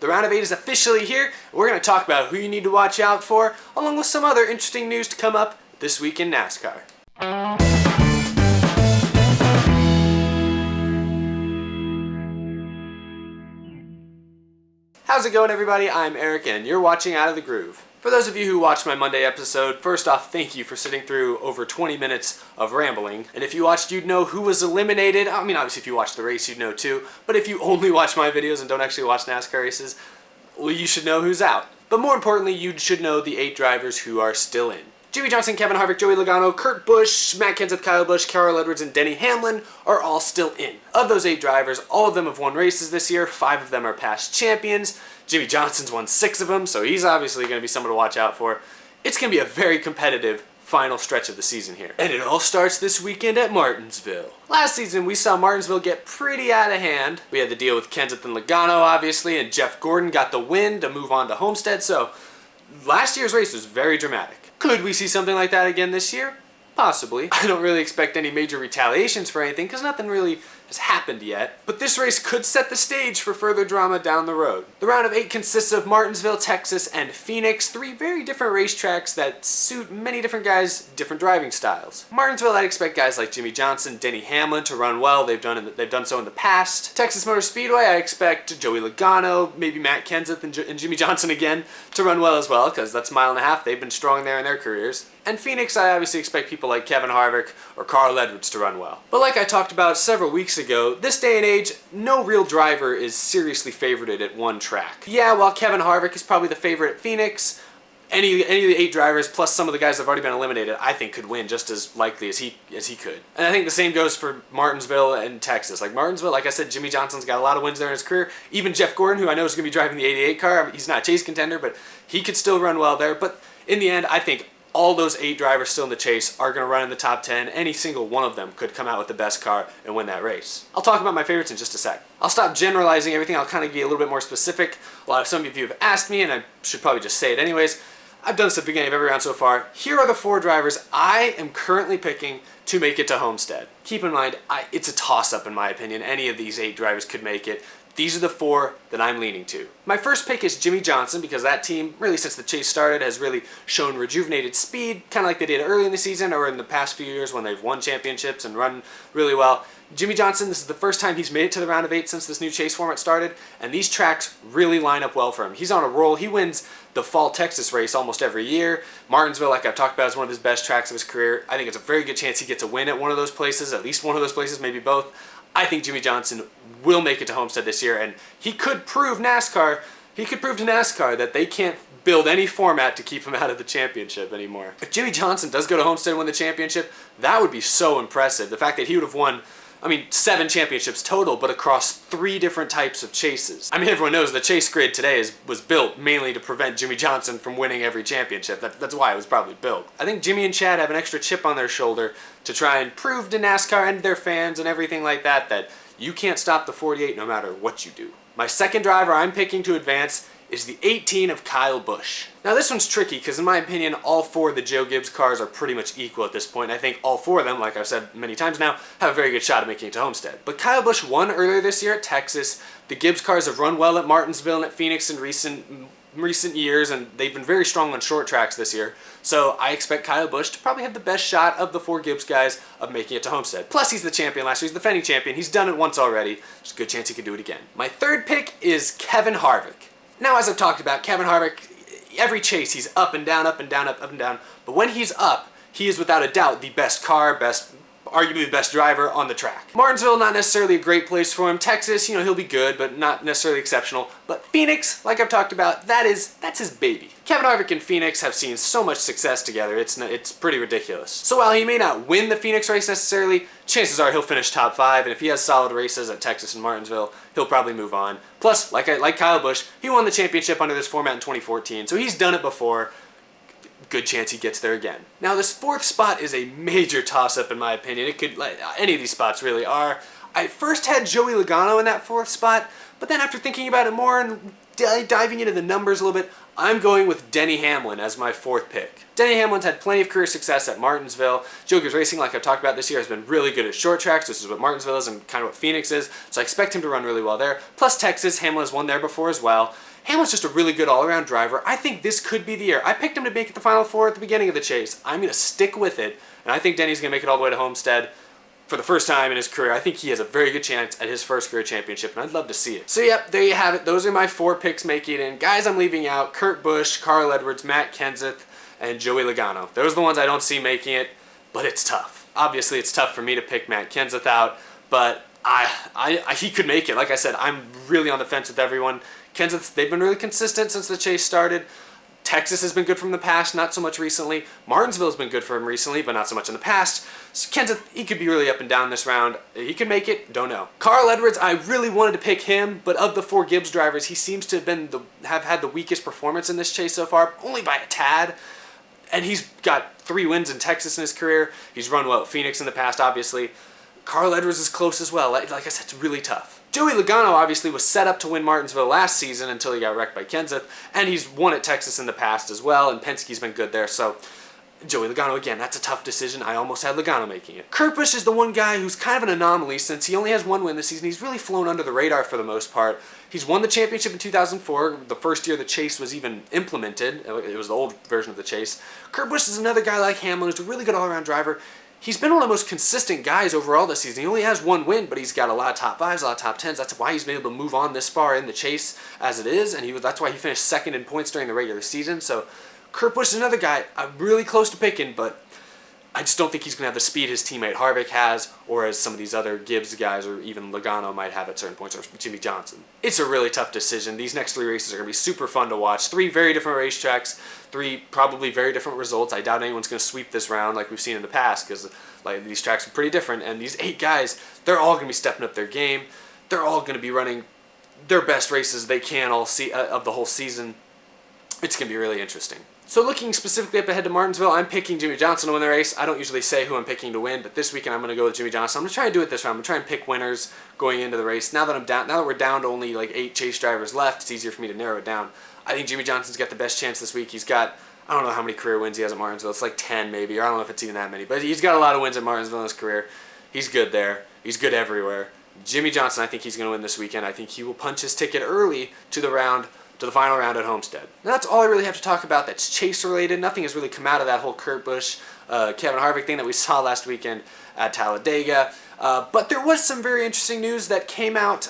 The round of 8 is officially here. We're going to talk about who you need to watch out for, along with some other interesting news to come up this week in NASCAR. How's it going, everybody? I'm Eric and you're watching Out of the Groove. For those of you who watched my Monday episode, first off, thank you for sitting through over 20 minutes of rambling. And if you watched, you'd know who was eliminated. I mean, obviously if you watched the race, you'd know too. But if you only watch my videos and don't actually watch NASCAR races, well, you should know who's out. But more importantly, you should know the 8 drivers who are still in. Jimmie Johnson, Kevin Harvick, Joey Logano, Kurt Busch, Matt Kenseth, Kyle Busch, Carl Edwards, and Denny Hamlin are all still in. Of those 8 drivers, all of them have won races this year. 5 of them are past champions. Jimmie Johnson's won 6 of them, so he's obviously going to be someone to watch out for. It's going to be a very competitive final stretch of the season here. And it all starts this weekend at Martinsville. Last season, we saw Martinsville get pretty out of hand. We had the deal with Kenseth and Logano, obviously, and Jeff Gordon got the win to move on to Homestead, so last year's race was very dramatic. Could we see something like that again this year? Possibly. I don't really expect any major retaliations for anything because nothing really has happened yet. But this race could set the stage for further drama down the road. The round of 8 consists of Martinsville, Texas, and Phoenix, 3 very different racetracks that suit many different guys' different driving styles. Martinsville, I'd expect guys like Jimmie Johnson, Denny Hamlin to run well. They've done so in the past. Texas Motor Speedway, I expect Joey Logano, maybe Matt Kenseth and Jimmie Johnson again to run well as well because that's a mile and a half. They've been strong there in their careers. And Phoenix, I obviously expect people like Kevin Harvick or Carl Edwards to run well. But like I talked about several weeks ago, this day and age, no real driver is seriously favorited at one track. Yeah, while Kevin Harvick is probably the favorite at Phoenix, any of the 8 drivers plus some of the guys that have already been eliminated, I think could win just as likely as he could. And I think the same goes for Martinsville and Texas. Like Martinsville, like I said, Jimmie Johnson's got a lot of wins there in his career. Even Jeff Gordon, who I know is going to be driving the 88 car, he's not a chase contender, but he could still run well there. But in the end, I think all those 8 drivers still in the chase are going to run in the top 10. Any single one of them could come out with the best car and win that race. I'll talk about my favorites in just a sec. I'll stop generalizing everything. I'll kind of be a little bit more specific. Some of you have asked me, and I should probably just say it anyways. I've done this at the beginning of every round so far. Here are the 4 drivers I am currently picking to make it to Homestead. Keep in mind, it's a toss-up in my opinion. Any of these 8 drivers could make it. These are the 4 that I'm leaning to. My first pick is Jimmie Johnson because that team, really since the chase started, has really shown rejuvenated speed, kind of like they did early in the season or in the past few years when they've won championships and run really well. Jimmie Johnson, this is the first time he's made it to the round of 8 since this new chase format started, and these tracks really line up well for him. He's on a roll. He wins the Fall Texas race almost every year. Martinsville, like I've talked about, is one of his best tracks of his career. I think it's a very good chance he gets a win at one of those places, at least one of those places, maybe both. I think Jimmie Johnson will make it to Homestead this year, and he could prove to NASCAR that they can't build any format to keep him out of the championship anymore. If Jimmie Johnson does go to Homestead and win the championship, that would be so impressive. The fact that he would have won 7 championships total, but across 3 different types of chases. I mean, everyone knows the chase grid today was built mainly to prevent Jimmie Johnson from winning every championship. That's why it was probably built. I think Jimmy and Chad have an extra chip on their shoulder to try and prove to NASCAR and their fans and everything like that you can't stop the 48 no matter what you do. My second driver I'm picking to advance is the 18 of Kyle Busch. Now this one's tricky because in my opinion all 4 of the Joe Gibbs cars are pretty much equal at this point. I think all 4 of them, like I've said many times now, have a very good shot at making it to Homestead. But Kyle Busch won earlier this year at Texas. The Gibbs cars have run well at Martinsville and at Phoenix in recent years, and they've been very strong on short tracks this year. So I expect Kyle Busch to probably have the best shot of the 4 Gibbs guys of making it to Homestead. Plus he's the champion last year, he's the defending champion, he's done it once already. There's a good chance he can do it again. My third pick is Kevin Harvick. Now, as I've talked about, Kevin Harvick, every chase he's up and down, up and down, up and down. But when he's up, he is without a doubt the best car, arguably the best driver on the track. Martinsville, not necessarily a great place for him. Texas, he'll be good, but not necessarily exceptional. But Phoenix, like I've talked about, that's his baby. Kevin Harvick and Phoenix have seen so much success together, it's pretty ridiculous. So while he may not win the Phoenix race necessarily, chances are he'll finish top 5, and if he has solid races at Texas and Martinsville, he'll probably move on. Plus, like Kyle Busch, he won the championship under this format in 2014, so he's done it before. Good chance he gets there again. Now this 4th spot is a major toss-up in my opinion. It could, any of these spots really are. I first had Joey Logano in that 4th spot, but then after thinking about it more and diving into the numbers a little bit, I'm going with Denny Hamlin as my 4th pick. Denny Hamlin's had plenty of career success at Martinsville. Joe Gibbs Racing, like I've talked about this year, has been really good at short tracks. This is what Martinsville is and kind of what Phoenix is, so I expect him to run really well there. Plus Texas, Hamlin has won there before as well. Hamlin's just a really good all-around driver. I think this could be the year. I picked him to make it the Final Four at the beginning of the chase. I'm going to stick with it, and I think Denny's going to make it all the way to Homestead for the first time in his career. I think he has a very good chance at his first career championship, and I'd love to see it. So yep, there you have it. Those are my 4 picks making it in. Guys I'm leaving out: Kurt Busch, Carl Edwards, Matt Kenseth, and Joey Logano. Those are the ones I don't see making it, but it's tough. Obviously, it's tough for me to pick Matt Kenseth out, but he could make it. Like I said, I'm really on the fence with everyone. Kenseth, they've been really consistent since the chase started. Texas has been good from the past, not so much recently. Martinsville has been good for him recently, but not so much in the past. So Kenseth, he could be really up and down this round. He could make it, don't know. Carl Edwards, I really wanted to pick him, but of the 4 Gibbs drivers, he seems to have had the weakest performance in this chase so far, only by a tad. And he's got 3 wins in Texas in his career. He's run well at Phoenix in the past, obviously. Carl Edwards is close as well. Like I said, it's really tough. Joey Logano obviously was set up to win Martinsville last season until he got wrecked by Kenseth, and he's won at Texas in the past as well, and Penske's been good there, so Joey Logano, again, that's a tough decision. I almost had Logano making it. Kurt Busch is the one guy who's kind of an anomaly since he only has 1 win this season. He's really flown under the radar for the most part. He's won the championship in 2004, the first year the chase was even implemented. It was the old version of the chase. Kurt Busch is another guy like Hamlin who's a really good all-around driver. He's been one of the most consistent guys overall this season. He only has 1 win, but he's got a lot of top 5s, a lot of top 10s. That's why he's been able to move on this far in the chase as it is, and that's why he finished 2nd in points during the regular season. So Kurt Busch is another guy I'm really close to picking, but I just don't think he's going to have the speed his teammate Harvick has, or as some of these other Gibbs guys, or even Logano might have at certain points, or Jimmie Johnson. It's a really tough decision. These next 3 races are going to be super fun to watch. 3 very different racetracks, 3 probably very different results. I doubt anyone's going to sweep this round like we've seen in the past, because these tracks are pretty different, and these 8 guys, they're all going to be stepping up their game. They're all going to be running their best races they can of the whole season. It's going to be really interesting. So looking specifically up ahead to Martinsville, I'm picking Jimmie Johnson to win the race. I don't usually say who I'm picking to win, but this weekend I'm going to go with Jimmie Johnson. I'm going to try and do it this round. I'm going to try and pick winners going into the race. Now that we're down to only 8 chase drivers left, it's easier for me to narrow it down. I think Jimmie Johnson's got the best chance this week. He's got, I don't know how many career wins he has at Martinsville. It's like 10 maybe, or I don't know if it's even that many, but he's got a lot of wins at Martinsville in his career. He's good there. He's good everywhere. Jimmie Johnson, I think he's going to win this weekend. I think he will punch his ticket early to the final round at Homestead. Now that's all I really have to talk about that's chase related. Nothing has really come out of that whole Kurt Busch, Kevin Harvick thing that we saw last weekend at Talladega. But there was some very interesting news that came out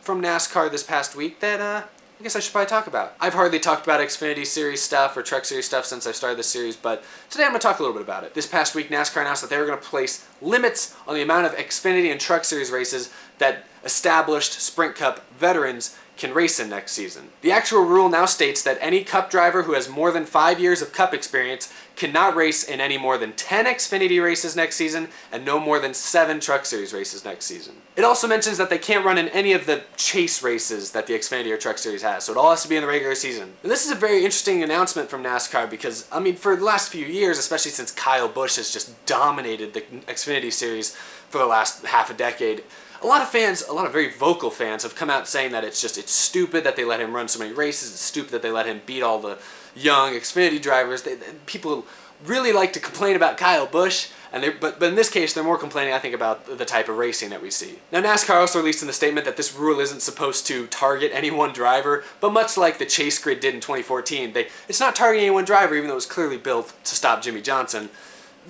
from NASCAR this past week that I guess I should probably talk about. I've hardly talked about Xfinity Series stuff or Truck Series stuff since I started this series, but today I'm going to talk a little bit about it. This past week, NASCAR announced that they were going to place limits on the amount of Xfinity and Truck Series races that established Sprint Cup veterans can race in next season. The actual rule now states that any Cup driver who has more than 5 years of Cup experience cannot race in any more than 10 Xfinity races next season and no more than 7 Truck Series races next season. It also mentions that they can't run in any of the chase races that the Xfinity or Truck Series has, so it all has to be in the regular season. And this is a very interesting announcement from NASCAR because, I mean, for the last few years, especially since Kyle Busch has just dominated the Xfinity Series for the last half a decade, a lot of fans, a lot of very vocal fans have come out saying that it's stupid that they let him run so many races, it's stupid that they let him beat all the young Xfinity drivers. People really like to complain about Kyle Busch, but in this case they're more complaining, I think, about the type of racing that we see. Now NASCAR also released in the statement that this rule isn't supposed to target any one driver, but much like the chase grid did in 2014, it's not targeting any one driver, even though it was clearly built to stop Jimmie Johnson.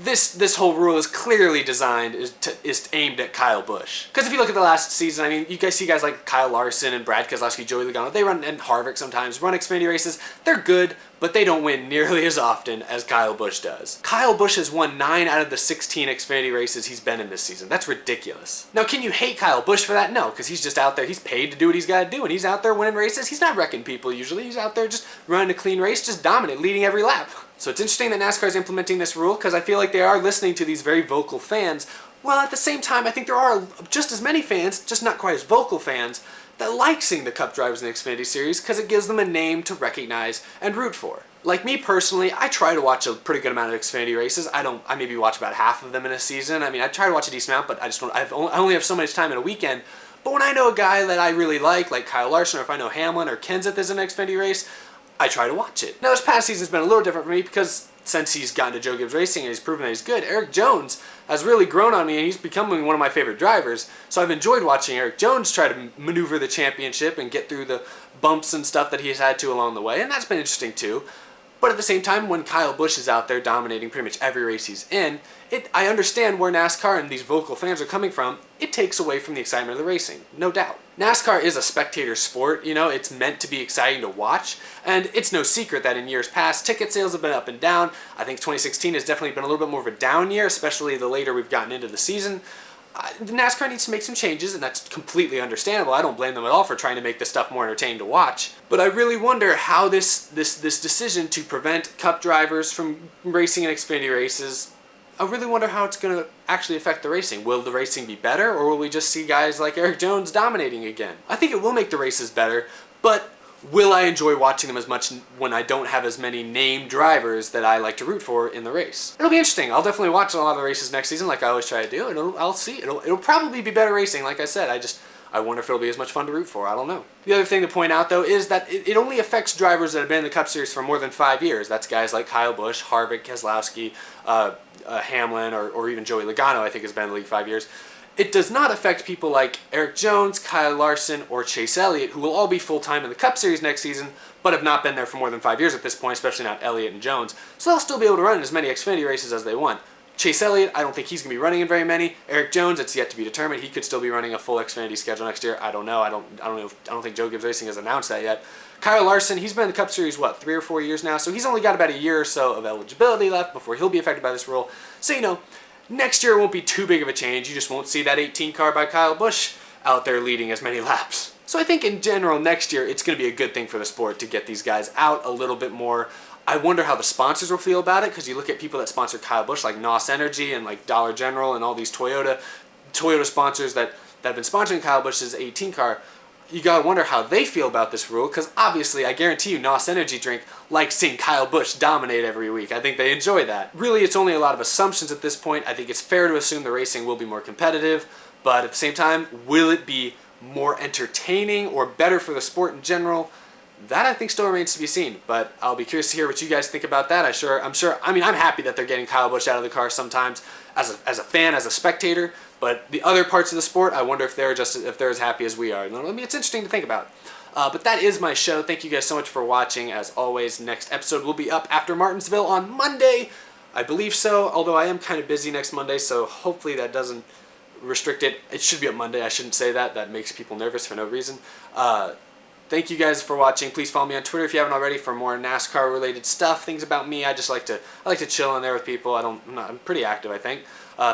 This whole rule is clearly designed is aimed at Kyle Busch. Because if you look at the last season, I mean, you guys see guys like Kyle Larson and Brad Keselowski, Joey Logano, they run, and Harvick sometimes, run Xfinity races. They're good, but they don't win nearly as often as Kyle Busch does. Kyle Busch has won 9 out of the 16 Xfinity races he's been in this season. That's ridiculous. Now, can you hate Kyle Busch for that? No, because he's just out there. He's paid to do what he's got to do, and he's out there winning races. He's not wrecking people usually. He's out there just running a clean race, just dominant, leading every lap. So it's interesting that NASCAR is implementing this rule because I feel like they are listening to these very vocal fans. Well, at the same time, I think there are just as many fans, just not quite as vocal fans, that like seeing the Cup drivers in the Xfinity Series because it gives them a name to recognize and root for. Like me personally, I try to watch a pretty good amount of Xfinity races. I maybe watch about half of them in a season. I mean, I try to watch a decent amount, but I only have so much time in a weekend. But when I know a guy that I really like Kyle Larson, or if I know Hamlin or Kenseth is an Xfinity race, I try to watch it. Now this past season's been a little different for me because since he's gotten to Joe Gibbs Racing and he's proven that he's good, Erik Jones has really grown on me and he's becoming one of my favorite drivers. So I've enjoyed watching Erik Jones try to maneuver the championship and get through the bumps and stuff that he's had to along the way, and that's been interesting too. But at the same time, when Kyle Busch is out there dominating pretty much every race he's in, I understand where NASCAR and these vocal fans are coming from. It takes away from the excitement of the racing, no doubt. NASCAR is a spectator sport, you know, it's meant to be exciting to watch, and it's no secret that in years past, ticket sales have been up and down. I think 2016 has definitely been a little bit more of a down year, especially the later we've gotten into the season. NASCAR needs to make some changes, and that's completely understandable. I don't blame them at all for trying to make this stuff more entertaining to watch. But I really wonder how this decision to prevent Cup drivers from racing in Xfinity races, I really wonder how it's going to actually affect the racing. Will the racing be better, or will we just see guys like Erik Jones dominating again? I think it will make the races better, but will I enjoy watching them as much when I don't have as many named drivers that I like to root for in the race? It'll be interesting. I'll definitely watch a lot of the races next season like I always try to do. I'll see. It'll probably be better racing, like I said. I wonder if it'll be as much fun to root for. I don't know. The other thing to point out, though, is that it only affects drivers that have been in the Cup Series for more than 5 years. That's guys like Kyle Busch, Harvick, Keselowski, Hamlin, or even Joey Logano, I think, has been in the league 5 years. It does not affect people like Erik Jones, Kyle Larson, or Chase Elliott, who will all be full-time in the Cup Series next season, but have not been there for more than 5 years at this point, especially not Elliott and Jones. So they'll still be able to run in as many Xfinity races as they want. Chase Elliott, I don't think he's going to be running in very many. Erik Jones, it's yet to be determined. He could still be running a full Xfinity schedule next year. I don't know. I don't think Joe Gibbs Racing has announced that yet. Kyle Larson, he's been in the Cup Series, 3 or 4 years now, so he's only got about a year or so of eligibility left before he'll be affected by this rule. So, you know, next year won't be too big of a change. You just won't see that 18 car by Kyle Busch out there leading as many laps. So I think in general next year it's going to be a good thing for the sport to get these guys out a little bit more. I wonder how the sponsors will feel about it, because you look at people that sponsor Kyle Busch like NOS Energy and like Dollar General and all these Toyota sponsors that have been sponsoring Kyle Busch's 18 car. You gotta wonder how they feel about this rule, because obviously I guarantee you NOS Energy Drink likes seeing Kyle Busch dominate every week. I think they enjoy that. Really, it's only a lot of assumptions at this point. I think it's fair to assume the racing will be more competitive, but at the same time, will it be more entertaining or better for the sport in general? That I think still remains to be seen, but I'll be curious to hear what you guys think about that. I'm happy that they're getting Kyle Busch out of the car sometimes as a fan, as a spectator, but the other parts of the sport, I wonder if they're as happy as we are. I mean, it's interesting to think about. But that is my show. Thank you guys so much for watching. As always, next episode will be up after Martinsville on Monday. I believe so, although I am kind of busy next Monday, so hopefully that doesn't restrict it. It should be up Monday. I shouldn't say that. That makes people nervous for no reason. Thank you guys for watching. Please follow me on Twitter if you haven't already for more NASCAR related stuff, things about me. I like to chill in there with people. I'm pretty active, I think.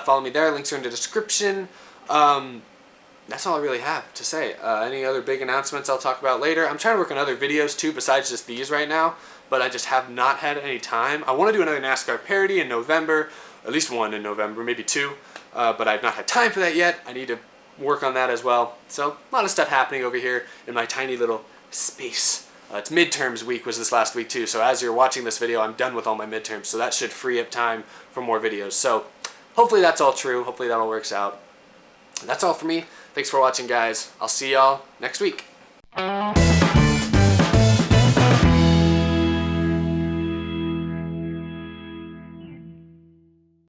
Follow me there. Links are in the description. That's all I really have to say. Any other big announcements I'll talk about later. I'm trying to work on other videos too besides just these right now, but I just have not had any time. I want to do another NASCAR parody in November, at least one in November, maybe two, but I've not had time for that yet. I need to work on that as well. So a lot of stuff happening over here in my tiny little space. It's midterms week was this last week too, so as you're watching this video, I'm done with all my midterms, so that should free up time for more videos. So hopefully that's all true. Hopefully that all works out. That's all for me. Thanks for watching, guys. I'll see y'all next week.